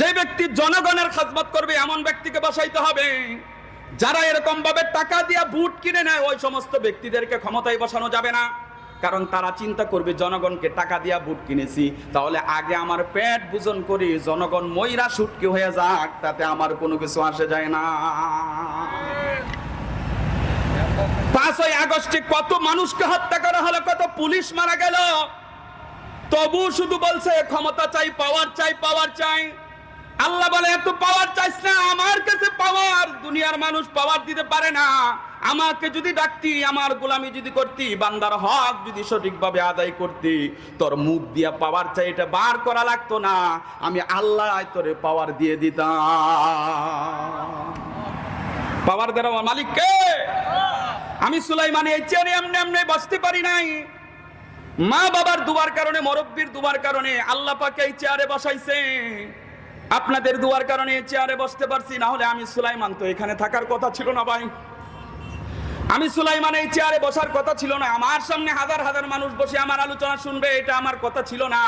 যে ব্যক্তি জনগণের খেদমত করবে এমন ব্যক্তিকে বসাইতে হবে। যারা এরকম ভাবে টাকা দিয়া ভোট কিনে নেয় ওই সমস্ত ব্যক্তিদেরকে ক্ষমতায় বসানো যাবে না, কারণ তারা চিন্তা করবে জনগণকে টাকা দিয়া ভোট কিনেছি, তাহলে আগে আমার পেট বুঝন করি, জনগণ ময়রা সুটকি হয়ে যাক, তাতে আমার কোনো কিছু আসে যায় না। 5ই আগস্টে কত মানুষকে হত্যা করা হলো, কত পুলিশ মারা গেল, তবু শুধু বলছে ক্ষমতা চাই, পাওয়ার চাই, পাওয়ার চাই। আল্লাহ বলে এত পাওয়ার চাইছ না, আমার কাছে পাওয়ার, দুনিয়ার মানুষ পাওয়ার দিতে পারে না। আমাকে যদি ডাকতি, আমার গোলামি যদি করতি, বান্দার হক যদি সঠিকভাবে আদায় করতি, তোর মুখ দিয়া পাওয়ার চাই এটা বার করা লাগতো না, আমি আল্লাহ তোরে পাওয়ার দিয়ে দিতাম। পাওয়ার দেওয়ার মালিক কে? আমি সুলাইমান এই চেয়ারে এমনি এমনি বসতে পারি নাই, মা বাবার দুয়ার কারণে, মুরব্বির দুয়ার কারণে আল্লাহ পাক এই চেয়ারে বসাইছে। আপনাদের দুয়ার কারণে এই চেয়ারে বসতে পারছি, না হলে আমি সুলাইমান তো এখানে থাকার কথা ছিল না ভাই। আমি সুলাইমান এই চেয়ারে বসার কথা ছিল না, আমার সামনে হাজার হাজার মানুষ বসে আমার আলোচনা শুনবে, এটা আমার কথা ছিল না।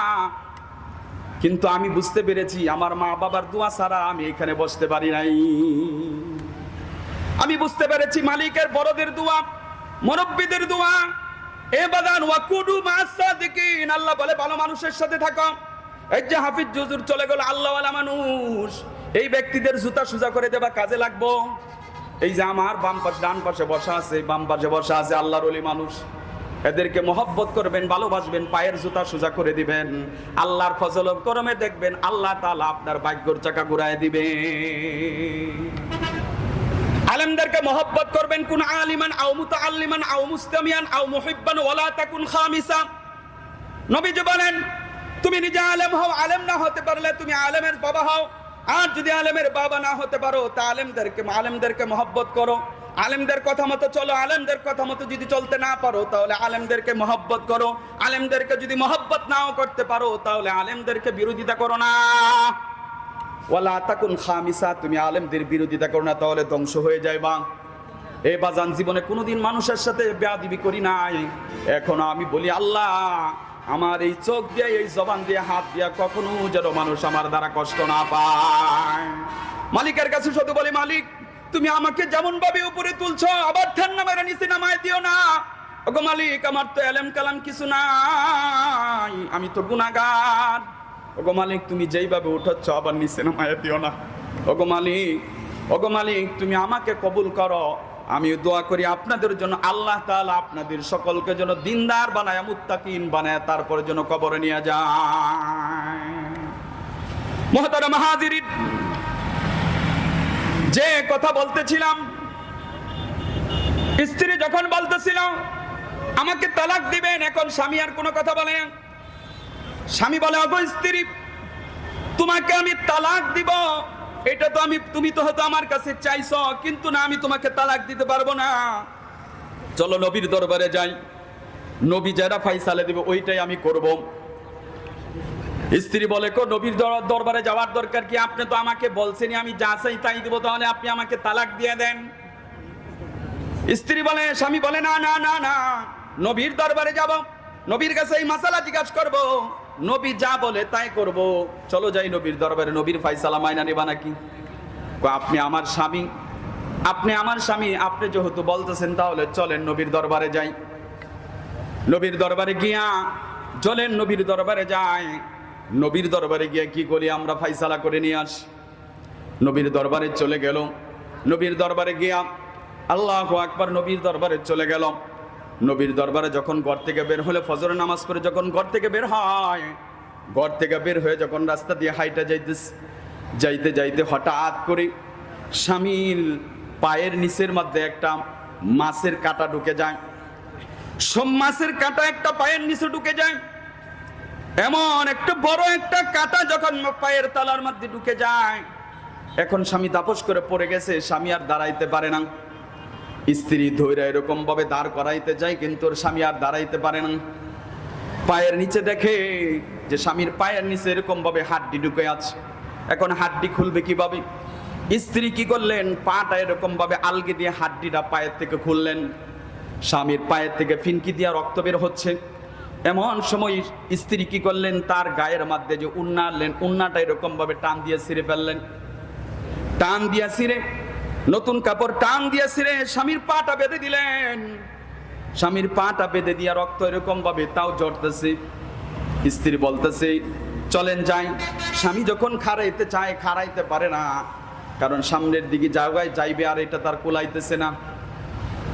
কিন্তু আমি বুঝতে পেরেছি আমার মা বাবার দোয়া ছাড়া আমি এখানে বসতে পারি নাই। আমি বুঝতে পেরেছি মালিকের বড়দের দোয়া, মুরব্বিদের দোয়া। এবাদান ওয়াকুদু মা'আস সাদিকিন, আল্লাহ বলে ভালো মানুষের সাথে থাকো। এই যে হাফিজ হুজুর চলে গেল, আল্লাহওয়ালা মানুষ, এই ব্যক্তিদের জুতা সুজা করে দেবা কাজে লাগবো। এই যে আমার বাম পাশে ডান পাশে বসা আছে, বাম পাশে বসা আছে আল্লাহর ওলি মানুষ, এদেরকে মহব্বত করবেন, ভালোবাসবেন, পায়ের জুতা সোজা করে দিবেন। আল্লাহর ফজল করমে দেখবেন আল্লাহ তাআলা আপনার ভাগ্যের চাকা ঘুরায় দিবে। আলেমদেরকে মহব্বত করবেন, কোন আলিমান আও মুতাআল্লিমান আও মুস্তামিয়ান আও মুহিব্বান ওয়ালা তাকুন খামিসা। নবীজি বলেন তুমি নিজে আলেম হও, আলেম না হতে পারলে তুমি আলেমের বাবা হও, আর যদি আলেমের বাবা না হতে পারো তা আলেমদেরকে মহব্বত করো, আলেমদের কথা মতো চলো। আলেমদের কথা মতো যদি চলতে না পারো তাহলে আলেমদেরকে মহব্বত করো। আলেমদেরকে যদি মহব্বত নাও করতে পারো তাহলে আলেমদেরকে বিরোধিতা করো না। ওয়ালা তাকুন খামিসা, তুমি আলেমদের বিরোধিতা করো না, তাহলে ধ্বংস হয়ে যাইবা। এ বাজান জীবনে কোনোদিন মানুষের সাথে বেয়াদবি করি নাই। এখন আমি বলি আল্লাহ আমার এই চোখ দিয়ে, এই জবান দিয়ে, হাত দিয়ে কখনো যেন মানুষ আমার দ্বারা কষ্ট না পায়। মালিকের কাছে শুধু বলি মালিক তুমি আমাকে যেমন ভাবে উপরে তুলছো আবার ঠান্ডা মেরে নিচে নামায় দিও না। ওগো মালিক আমার তো এলেম কালাম কিছু নাই, আমি তো গুনাহগার। ওগো মালিক তুমি যেইভাবে উঠাচ্ছ আবার নিচে নামায় দিও না। ওগো মালিক তুমি আমাকে কবুল করো। আমি দোয়া করি আপনাদের জন্য, আল্লাহ তাআলা আপনাদের সকলকে যেন দিনদার বানায়, মুত্তাকিন বানায়, তারপরে যেন কবরে নিয়ে যায়। মুহতারাম হাজিরিন, যে কথা বলতেছিলাম, স্ত্রী যখন বলতেছিল আমাকে তালাক দিবেন, এখন স্বামী আর কোনো কথা বলে না। স্বামী বলে ওগো স্ত্রী তোমাকে আমি তালাক দিব, এটা তো তুমি তো হয়তো আমার কাছে চাইছো, কিন্তু না আমি তোমাকে তালাক দিতে পারবো না। চলো নবীর দরবারে যাই, নবী যারা ফাইসালে দেবে ওইটাই আমি করব। স্ত্রী বলে কো নবীর দরবারে যাওয়ার দরকার কি? আপনি তো আমাকে বলছেনই আমি যা চাই তাই দিব, তাহলে আপনি আমাকে তালাক দিয়ে দেন। স্ত্রী বলে, স্বামী বলে না না না না, নবীর দরবারে যাব, নবীর কাছে এই মাসালা জিজ্ঞাসা করব, নবী যা বলে তাই করব। চলো যাই নবীর দরবারে, নবীর ফাইসালা মাইনা নেবা নাকি? আপনি আমার স্বামী, আপনি যেহেতু বলতেছেন তাহলে চলেন নবীর দরবারে যাই। নবীর দরবারে গিয়া চলেন নবীর দরবারে যায়। নবীর দরবারে গিয়ে কি করি আমরা ফাইসালা করে নিয়ে আসি। নবীর দরবারে চলে গেল। নবীর দরবারে গিয়া আল্লাহু আকবার, নবীর দরবারে চলে গেল। নবীর দরবারে যখন ঘর থেকে বের হলে, ফজর নামাজ পড়ে যখন ঘর থেকে বের হয়, ঘর থেকে বের হয়ে যখন রাস্তা দিয়ে হাইটা যাইতে যাইতে হঠাৎ করে স্বামীর পায়ের নিচের মধ্যে একটা মাছের কাঁটা ঢুকে যায়। মাছের কাঁটা একটা পায়ের নিচে ঢুকে যায়। এমন একটা বড় একটা কাঁটা যখন পায়ের তলার মধ্যে ঢুকে যায়, এখন স্বামী তাপস করে পড়ে গেছে, স্বামী আর দাঁড়াইতে পারে না। স্ত্রী ধৈর্য এরকম ভাবে দাঁড় করাইতে যায়, কিন্তু ওর স্বামী আর দাঁড়াইতে পারে না। পায়ের নিচে দেখে যে স্বামীর পায়ের নিচে এরকম ভাবে হাড্ডি ঢুকে আছে। এখন হাড্ডি খুলবে কিভাবে? স্ত্রী কি করলেন, পাটা এরকম ভাবে আলগে দিয়ে হাড্ডিটা পায়ের থেকে খুললেন। স্বামীর পায়ের থেকে ফিনকি দিয়া রক্ত বের হচ্ছে। এমন সময় স্ত্রী কি করলেন, তার গায়ের মধ্যে যে উন্না আনলেন, উন্নাটা এরকম ভাবে টান দিয়ে ছিঁড়ে ফেললেন। টান দিয়া ছিঁড়ে, নতুন কাপড় টান দিয়া ছিঁড়ে স্বামীর পাটা বেঁধে দিলেন। স্বামীর পাটা বেঁধে দিয়া রক্ত এরকম ভাবে তাও ঝরতেছে। স্ত্রী বলতেছে চলেন যাই। স্বামী যখন খাড়াইতে চায়, খাড়াইতে পারে না, কারণ সামনের দিকে জায়গায় যাইবে আর এটা তার কোলাইতেছে না।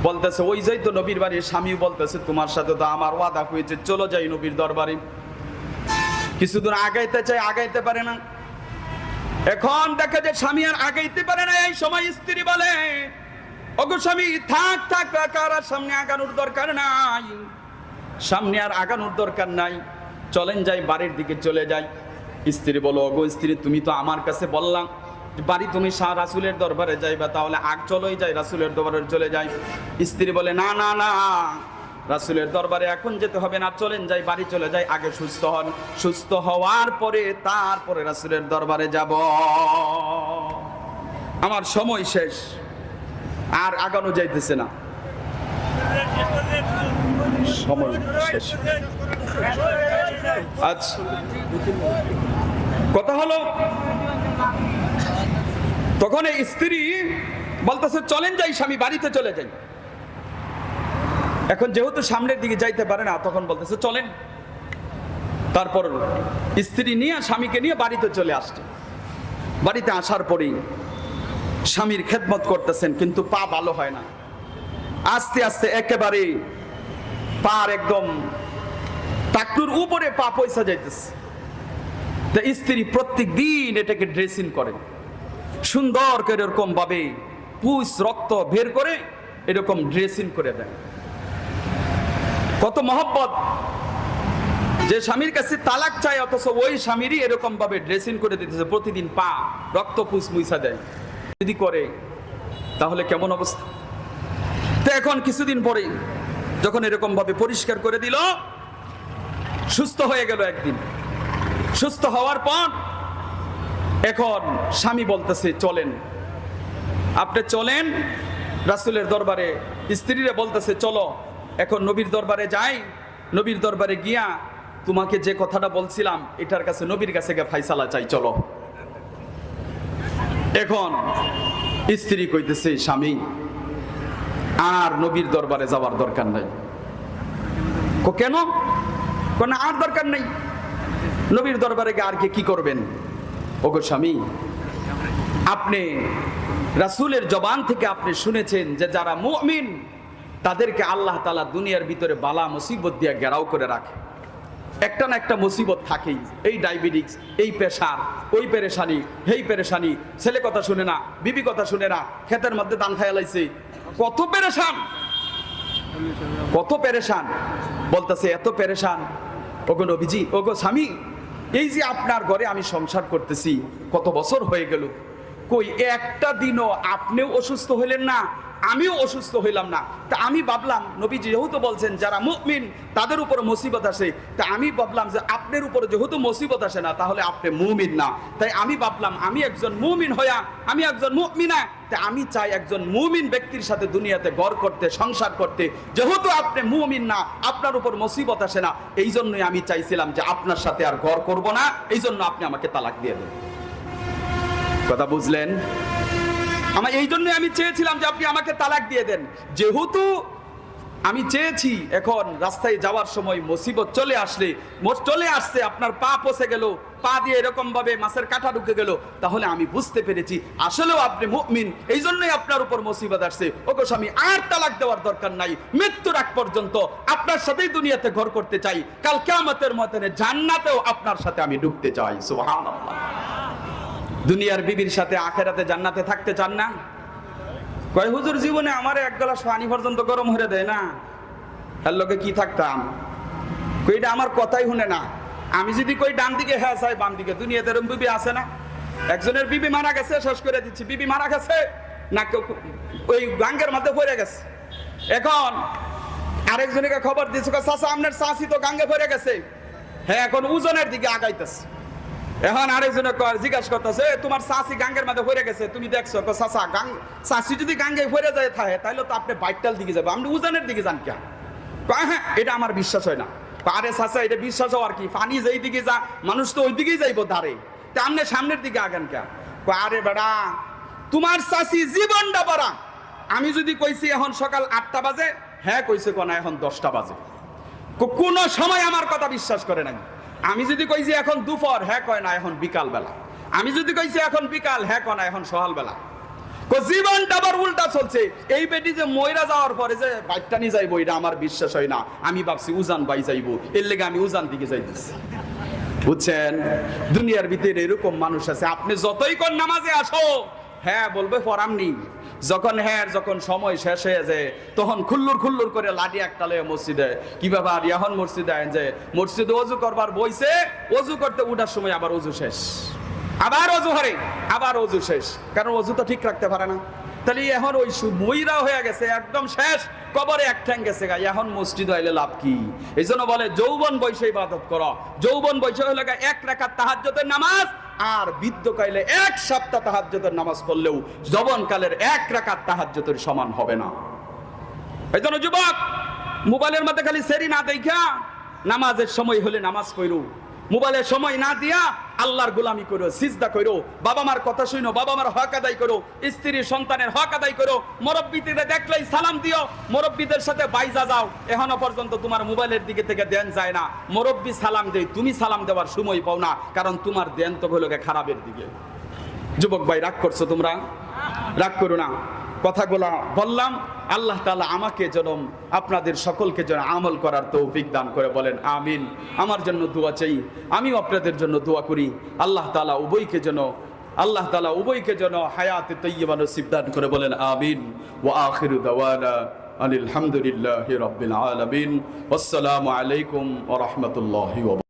বলতেছে ওই যাই তো নবীর বাড়ি। স্বামী বলতেছে তোমার সাথে তো আমার ওয়াদা হয়েছে, চলো যাই নবীর দরবারে। কিছুদূর আগাইতে চাই, আগাইতে পারে না। এখন দেখে যে স্বামী আর আগাইতে পারে না। এই সময় স্ত্রী বলে ওগো স্বামী থাক থাক, আর সামনে আগানোর দরকার নাই, সামনে আর আগানোর দরকার নাই, চলেন যাই বাড়ির দিকে চলে যাই। স্ত্রী বলো ওগো স্ত্রী, তুমি তো আমার কাছে বললাম বাড়ি তুমি রাসূলের দরবারে যাইবা, তাহলে চলোই যাই রাসূলের দরবারে চলে যাই। স্ত্রী বলে না না না, রাসূলের দরবারে এখন যেতে হবে না, চলেন যাই বাড়ি চলে যাই, আগে সুস্থ হন, সুস্থ হওয়ার পরে তারপরে রাসূলের দরবারে যাব। আমার সময় শেষ, আর আগানো যাইতেছে না, সময় শেষ। আচ্ছা, কথা হলো তখন এই স্ত্রী বলতেছে চলেন যাই স্বামী, বাড়িতে চলে যাই। এখন যেহেতু সামনের দিকে যাইতে পারে না, তখন বলতেছে চলেন। তারপর স্ত্রী নিয়ে স্বামীকে নিয়ে বাড়িতে চলে আসছে। বাড়িতে আসার পরেই স্বামীর খেদমত করতেছেন, কিন্তু পা ভালো হয় না। আস্তে আস্তে একেবারে পার একদম টাকটুর উপরে পা পয়সা যাইতেছে। স্ত্রী প্রত্যেক দিন এটাকে ড্রেসিং করে, সুন্দর করে এরকম ভাবে পুষ রক্ত বের করে এরকম ড্রেসিং করে দেয়। কত মহব্বত যে স্বামীর কাছে তালাক চায়, অথচ ওই স্বামীরই এরকম ভাবে ড্রেসিং করে দিতেছে, প্রতিদিন পা রক্ত পুষ মুইসা দেয়। যদি করে তাহলে কেমন অবস্থা? তো এখন কিছুদিন পরে যখন এরকম ভাবে পরিষ্কার করে দিল, সুস্থ হয়ে গেল। একদিন সুস্থ হওয়ার পর এখন স্বামী বলতেছে চলেন, আপনি চলেন রাসূলের দরবারে। স্ত্রীরা বলতেছে চলো এখন নবীর দরবারে যাই, নবীর দরবারে গিয়া তোমাকে যে কথাটা বলছিলাম এটার কাছে নবীর কাছে গিয়ে ফাইসালা চাই, চলো। এখন স্ত্রী কইতেছে স্বামী আর নবীর দরবারে যাওয়ার দরকার নাই। কেন? কোন আর দরকার নেই, নবীর দরবারে গিয়ে আর কি করবেন? ওগো স্বামী, আপনি রাসূলের জবান থেকে আপনি শুনেছেন যে যারা মুমিন তাদেরকে আল্লাহ তাআলা দুনিয়ার ভিতরে বালা মুসিবত দিয়ে ঘেরাও করে রাখে। একটা না একটা মুসিবত থাকেই, এই ডায়াবেটিস, এই প্রেশার, ওই পেরেশানি, এই পেরেশানি, ছেলে কথা শুনে না, বিবি কথা শুনে না, ক্ষেতের মধ্যে ধান খাইয়া লাইছে, কত পেরেশান, কত পেরেশান। বলতেছে এত পেরেশান। ওগো নবীজি, ওগো স্বামী, এই যে আপনার ঘরে আমি সংসার করতেছি কত বছর হয়ে গেল, কই একটা দিনও আপনিও অসুস্থ হইলেন না, আমিও অসুস্থ হইলাম না। তা আমি ভাবলাম নবীজি যেহেতু বলছেন যারা মুমিন তাদের উপর মুসিবত আসে, তা আমি ভাবলাম যে আপনার উপরে যেহেতু মুসিবত আসে না, তাহলে আপনি মুমিন না। তাই আমি ভাবলাম আমি একজন মুমিন হইয়া আমি একজন মুমিনা, তা আমি চাই একজন মুমিন ব্যক্তির সাথে দুনিয়াতে ঘর করতে, সংসার করতে। যেহেতু আপনি মুমিন না, আপনার উপর মুসিবত আসে না, এই জন্যই আমি চাইছিলাম যে আপনার সাথে আর ঘর করব না, এই জন্য আপনি আমাকে তালাক দিয়ে দেন। কথা বুঝলেন? এই জন্য আমি চেয়েছিলাম যে আপনি আমাকে তালাক দিয়ে দেন। যেহেতু আমি চেয়েছি এখন রাস্তায় যাওয়ার সময় মুসিবত চলে আসছে, আপনার পা পচে গেল, পা দিয়ে এরকম ভাবে মাছের কাঁটা ঢুকে গেল, তাহলে আমি বুঝতে পেরেছি আসলেও আপনি মুমিন, এই জন্যই আপনার উপর মুসিবত আসছে। ওগো স্বামী, আর তালাক দেওয়ার দরকার নাই, মৃত্যুর আগ পর্যন্ত আপনার সাথেই দুনিয়াতে ঘর করতে চাই, কাল কিয়ামতের ময়দানে জান্নাতেও আপনার সাথে আমি ঢুকতে চাই। সুবহানাল্লাহ। দুনিয়ার বিবির সাথে আখেরাতে জান্নাতে থাকতে চান না? কয় হুজুর, জীবনে আমার এক গ্লাস পানি পর্যন্ত গরম হয়ে দেয় না, এর লোকে কি থাকতাম? কইটা আমার কথাই শুনে না। আমি যদি কই ডান দিকে হ্যাঁ চাই বাম দিকে, দুনিয়াতে এরকম বিবি আছে না? একজনের বিবি মারা গেছে, শেষ করে দিচ্ছি, বিবি মারা গেছে না ওই গাঙ্গের মধ্যে পড়ে গেছে। এখন আরেকজনকে খবর দিচ্ছে, চাচা আপনার চাচি তো গাঙ্গে পড়ে গেছে, হ্যাঁ এখন ওজনের দিকে আগাইতেছে। এখন আরেকজনে জিজ্ঞাসা করতেছে, তোমার চাচি গাঙ্গের মধ্যে পড়ে গেছে, তুমি দেখছো? চাচা চাচি যদি গাঙ্গে পড়ে যায় থাকে তাহলে তো আপনি বাইকটাল দিকে যাবে, আপনি উজানের দিকে যান কেন? হ্যাঁ, এটা আমার বিশ্বাস হয় না। আরে চাচা, এটা বিশ্বাস হওয়ার কি? পানি যেই দিকে যা, মানুষ তো ওই দিকেই যাইবো ধারে, তা আপনি সামনের দিকে আগান কেন? আরে বেড়া, তোমার চাচি জীবনটা পারা। আমি যদি কইছি এখন সকাল 8টা বাজে, হ্যাঁ কইছে কোনা এখন 10টা বাজে, কোন সময় আমার কথা বিশ্বাস করে নাই। আমি যদি কইছি এখন দুপুর, হ্যাঁ কয় না এখন বিকাল বেলা। আমি যদি কইছি এখন বিকাল, হ্যাঁ কয় না এখন সকাল বেলা। জীবনটা আবার উল্টা চলছে। এই বেটি যে ময়রা যাওয়ার পরে যে বাইকটা নিয়ে যাইবো, এটা আমার বিশ্বাস হয় না। আমি ভাবছি উজান বাই যাইবো, এর লেগে আমি উজান দিকে যাইতেছি। বুঝছেন, দুনিয়ার ভিতরে এরকম মানুষ আছে। আপনি যতই কোন নামাজে আসো, হ্যাঁ বলবে পড়ামনি, যখন সময় শেষ হয়ে যায় তখন খুল্লুর করে লাঠি একটা লয়ে মসজিদে, কি ব্যাপার এখন মসজিদে আইন যে মসজিদে অজু করবার বইছে, অজু করতে উঠার সময় আবার অজু শেষ, আবার অজু হারে, আবার অজু শেষ, কারণ অজু তো ঠিক রাখতে পারে না। তাহলে এখন ওই মইরা হয়ে গেছে, একদম শেষ, কবরে এক ঠ্যাং গেছে গা, এখন মসজিদ আইলে লাভ কি? এই জন্য বলে যৌবন বয়সে ইবাদত করো। যৌবন বয়সে হলে এক রাকাত তাহাজ্জুদের নামাজ, আর বৃদ্ধ কালে 1 সপ্তাহ তাহাজ্জুদের নামাজ পড়লেও যৌবন কালের 1 রাকাত তাহাজ্জুদের সমান হবে না। এই জন্য যুবক, মোবাইলের মধ্যে খালি সেরি না দেখা নামাজের সময় হলে নামাজ পড়ো, মোবাইলের সময় না দিয়া আল্লাহর গোলামি করো, সিজদা করো, বাবা মার কথা শুনো, বাবা মার হক আদায় করো, স্ত্রী সন্তানের হক আদায় করো, মুরব্বিদের দেখলেই সালাম দিও, মুরব্বিদের সাথে বাইজা যাও। এখনো পর্যন্ত তোমার মোবাইলের দিকে থেকে দেন যায় না, মুরব্বি সালাম দেয়, তুমি সালাম দেওয়ার সময় পাও না, কারণ তোমার দেন তো হলো খারাপের দিকে। যুবক ভাই, রাগ করছো তোমরা? রাগ করো না। কথাগুলা বললাম, আল্লাহ তাআলা আমাকে যেন আপনাদের সকলকে যেন আমল করার তৌফিক দান করে, বলেন আমিন। আমার জন্য দোয়া চাই, আমিও আপনাদের জন্য দোয়া করি। আল্লাহ তাআলা উভয়কে যেন হায়াতে তাইয়্যিবা নসিব দান করে, বলেন আমিন। ওয়া আখিরু দাওয়ানা আলহামদুলিল্লাহি রাব্বিল আলামিন। আসসালামু আলাইকুম ওয়া রাহমাতুল্লাহি ওয়া